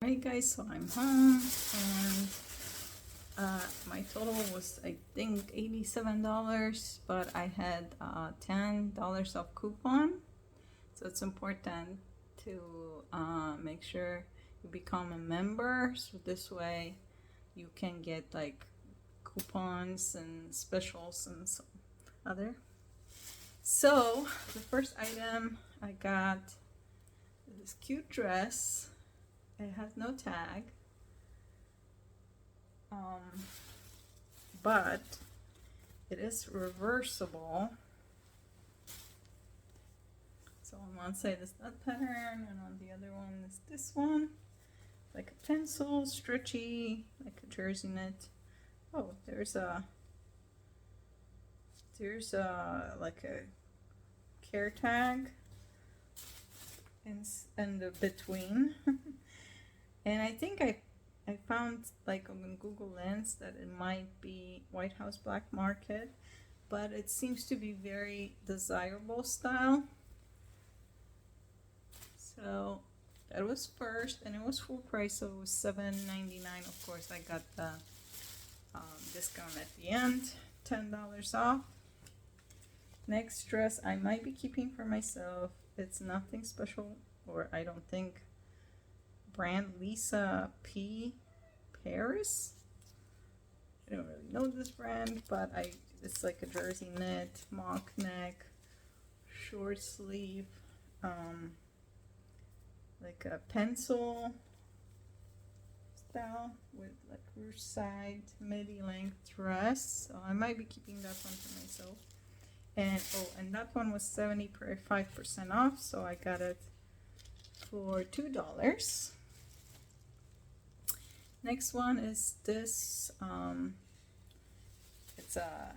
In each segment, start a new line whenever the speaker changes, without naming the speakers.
Alright guys, so I'm home and my total was I think $87, but I had $10 off coupon. So it's important to make sure you become a member, so this way you can get like coupons and specials and so other. So the first item I got this cute dress. It has no tag, but it is reversible. So on one side is that pattern, and on the other one is this one. Like a pencil, stretchy, like a jersey knit. Oh, there's a like a care tag in the between. And I think I found like on Google Lens that it might be White House Black Market, but it seems to be very desirable style. So that was first, and it was full price, so it was $7.99. Of course, I got the discount at the end, $10 off. Next dress I might be keeping for myself. It's nothing special, or I don't think. Brand Lisa P. Paris. I don't really know this brand, but it's like a jersey knit, mock neck, short sleeve, like a pencil style with like ruche side midi length dress. So I might be keeping that one for myself. And that one was 75% off, so I got it for $2. Next one is this, it's a,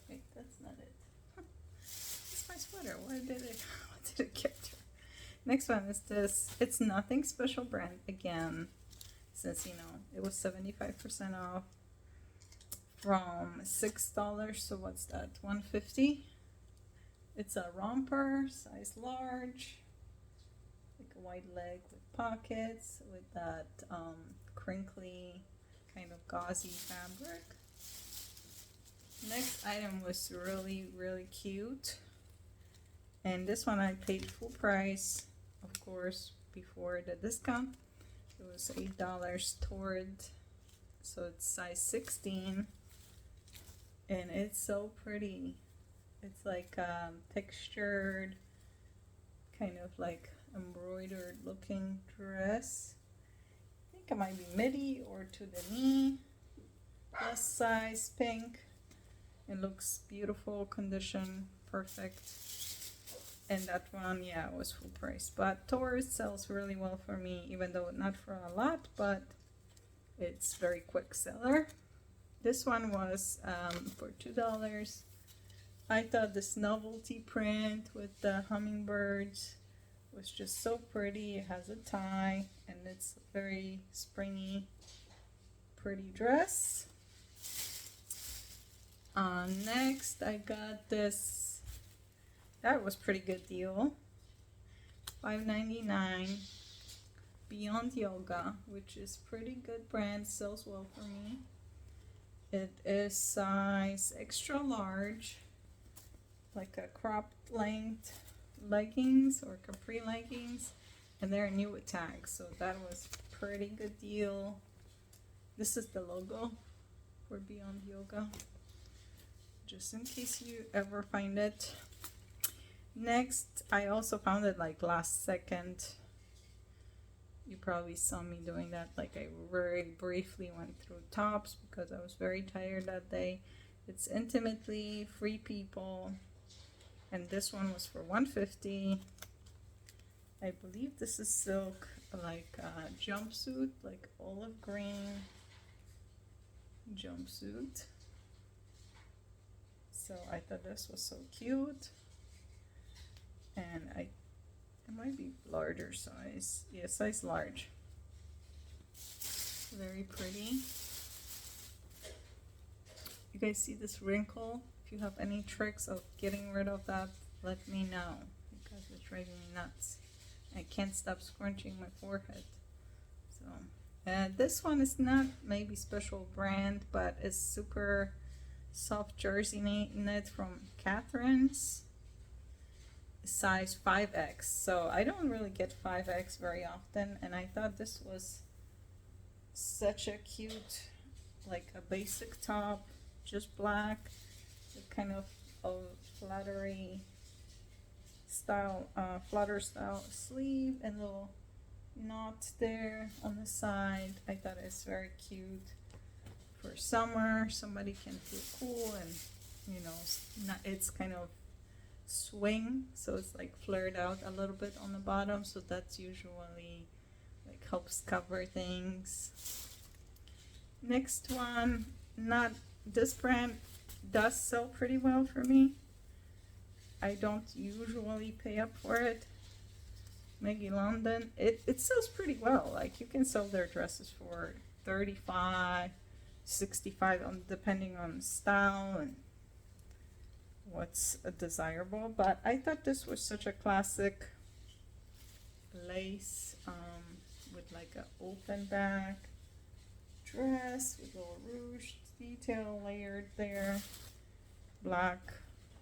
wait, that's not it. It's my sweater, what did it get here? Next one is this, it's nothing special brand, again, since, you know, it was 75% off from $6, so what's that, $150? It's a romper, size large, like a wide leg with pockets, with that crinkly kind of gauzy fabric. Next item was really cute, and this one I paid full price, of course, before the discount. It was $8 toward, so it's size 16, and it's so pretty. It's like textured, kind of like embroidered looking dress. I think it might be midi or to the knee. Plus size, pink. It looks beautiful, condition, perfect. And that one, yeah, was full price. But Taurus sells really well for me, even though not for a lot, but it's very quick seller. This one was for $2. I thought this novelty print with the hummingbirds was just so pretty. It has a tie, and it's a very springy, pretty dress. Next, I got this. That was pretty good deal. $5.99. Beyond Yoga, which is pretty good brand, sells well for me. It is size extra large, like a cropped length leggings or capri leggings, and they're new with tags, so that was pretty good deal. This is the logo for Beyond Yoga, just in case you ever find it. Next, I also found it like last second. You probably saw me doing that, like I very briefly went through tops because I was very tired that day. It's Intimately Free People, and this one was for $150. I believe this is silk, like a jumpsuit, like olive green jumpsuit. So I thought this was so cute, and it might be larger size. Yeah, size large. Very pretty. You guys see this wrinkle? If you have any tricks of getting rid of that, let me know, because it's driving me nuts. I can't stop scrunching my forehead. So, this one is not maybe special brand, but it's super soft jersey knit from Catherine's, size 5X. So I don't really get 5X very often, and I thought this was such a cute, like a basic top, just black, kind of a flattery style, flutter style sleeve, and little knot there on the side. I thought it's very cute for summer. Somebody can feel cool, and you know, it's kind of swing, so it's like flared out a little bit on the bottom, so that's usually like helps cover things. Next one, not this brand does sell pretty well for me. I don't usually pay up for it. Maggie London, it sells pretty well. Like you can sell their dresses for 35, 65 on depending on style and what's desirable. But I thought this was such a classic lace with like an open back dress with little ruche detail layered there, black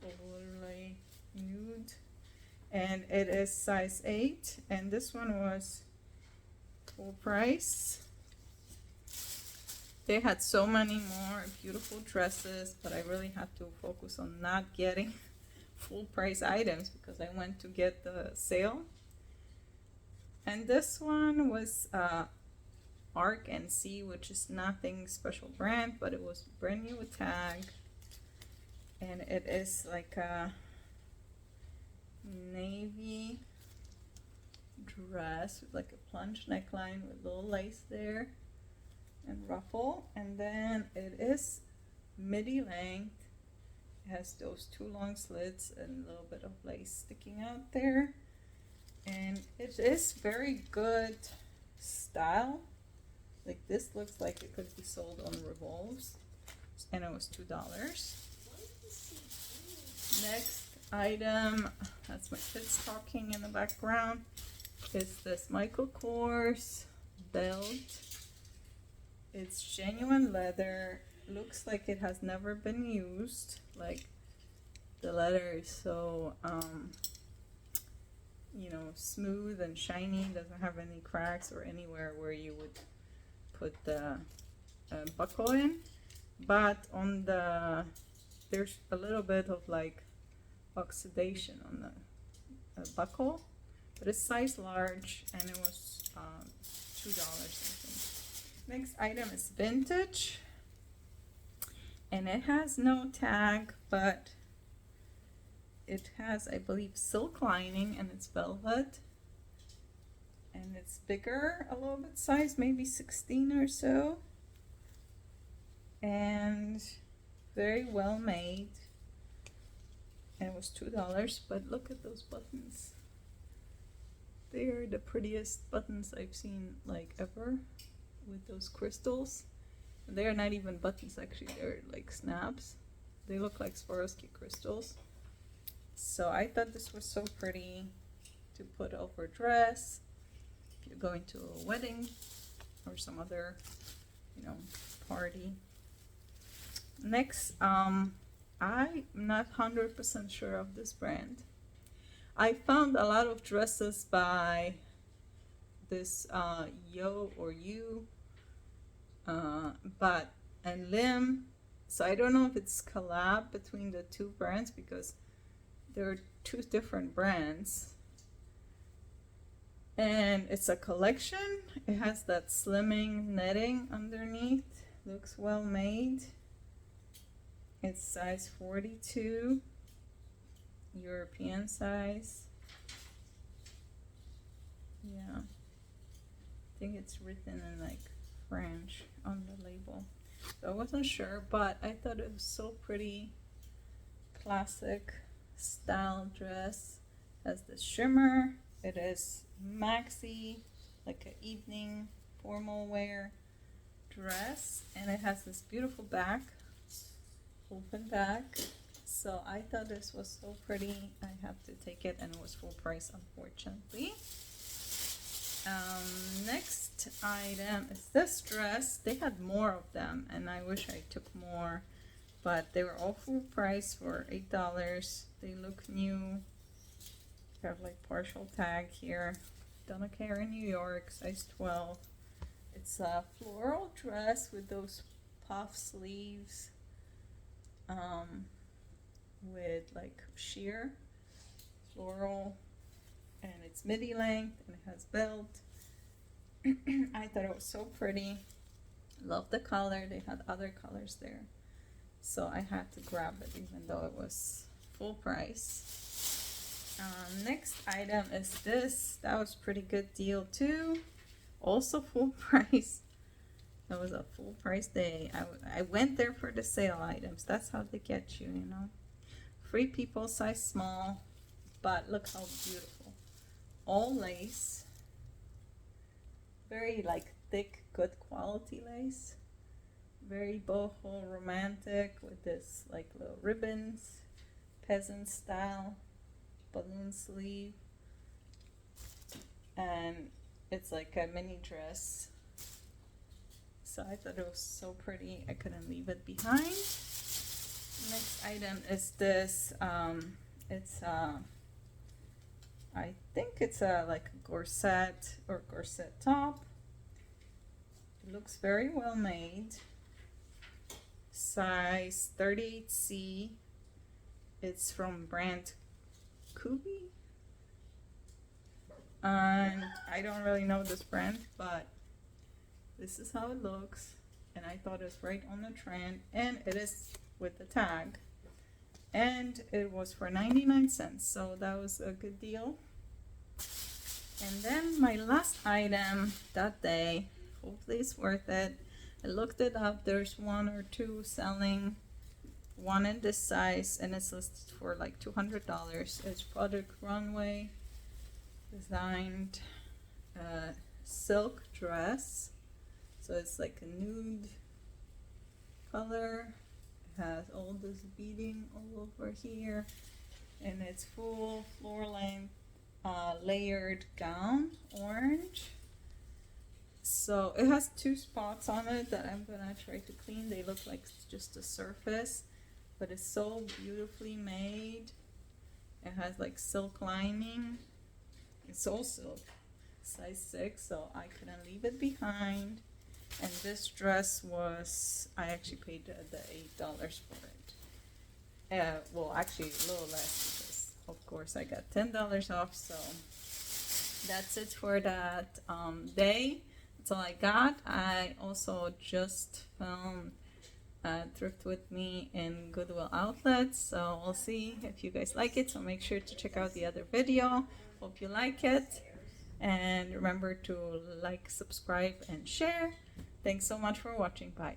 overlay nude, and it is size 8, and this one was full price. They had so many more beautiful dresses, but I really had to focus on not getting full price items because I went to get the sale. And this one was Arc and C, which is nothing special brand, but it was brand new with tag, and it is like a navy dress with like a plunge neckline with little lace there and ruffle, and then it is midi length. It has those 2 long slits and a little bit of lace sticking out there, and it is very good style. Like this looks like it could be sold on Revolves, and it was $2. Next item, that's my kids talking in the background, is this Michael Kors belt. It's genuine leather, looks like it has never been used. Like the leather is so you know, smooth and shiny, doesn't have any cracks or anywhere where you would put the buckle in, but on the there's a little bit of like oxidation on the buckle, but it's size large, and it was $2 I think. Next item is vintage, and it has no tag, but it has, I believe, silk lining, and it's velvet, and it's bigger a little bit size, maybe 16 or so, and very well made, and it was $2. But look at those buttons. They are the prettiest buttons I've seen like ever, with those crystals. And they are not even buttons, actually, they're like snaps. They look like Swarovski crystals. So I thought this was so pretty to put over a dress if you're going to a wedding or some other, you know, party. Next, I'm not 100% sure of this brand. I found a lot of dresses by this Yo or You, and Lim. So I don't know if it's collab between the two brands, because there are 2 different brands. And it's a collection. It has that slimming netting underneath. Looks well made. It's size 42, European size. Yeah, I think it's written in like French on the label. So I wasn't sure, but I thought it was so pretty. Classic style dress. Has the shimmer. It is maxi, like an evening formal wear dress, and it has this beautiful back, open back. So I thought this was so pretty. I have to take it, and it was full price, unfortunately. Next item is this dress. They had more of them and I wish I took more, but they were all full price for $8. They look new. Have like partial tag here. Donna Karen, New York, size 12. It's a floral dress with those puff sleeves, with like sheer floral, and it's midi length and it has belt. I thought it was so pretty. Love the color. They had other colors there, so I had to grab it even though it was full price. Next item is this. That was pretty good deal too. Also full price. That was a full price day. I went there for the sale items. That's how they get you, you know. Free People, size small. But look how beautiful. All lace. Very like thick, good quality lace. Very boho romantic with this like little ribbons. Peasant style. Balloon sleeve. And it's like a mini dress. So I thought it was so pretty. I couldn't leave it behind. Next item is this. It's I think it's a like a corset or corset top. It looks very well made. Size 38C. It's from brand Kubi. And I don't really know this brand, but this is how it looks. And I thought it was right on the trend, and it is with the tag. And it was for 99 cents, so that was a good deal. And then my last item that day, hopefully it's worth it. I looked it up. There's one or two selling one in this size, and it's listed for like $200. It's Product Runway designed silk dress. So it's like a nude color. It has all this beading all over here, and it's full floor length layered gown, orange. So it has two spots on it that I'm gonna try to clean. They look like just the surface, but it's so beautifully made. It has like silk lining. It's all silk, size 6, so I couldn't leave it behind. And this dress was, I actually paid the $8 for it. Well, actually a little less because of course I got $10 off. So that's it for that day. That's all I got. I also just found Thrift With Me in Goodwill outlets, so we'll see if you guys like it. So make sure to check out the other video. Hope you like it, and remember to like, subscribe, and share. Thanks so much for watching. Bye.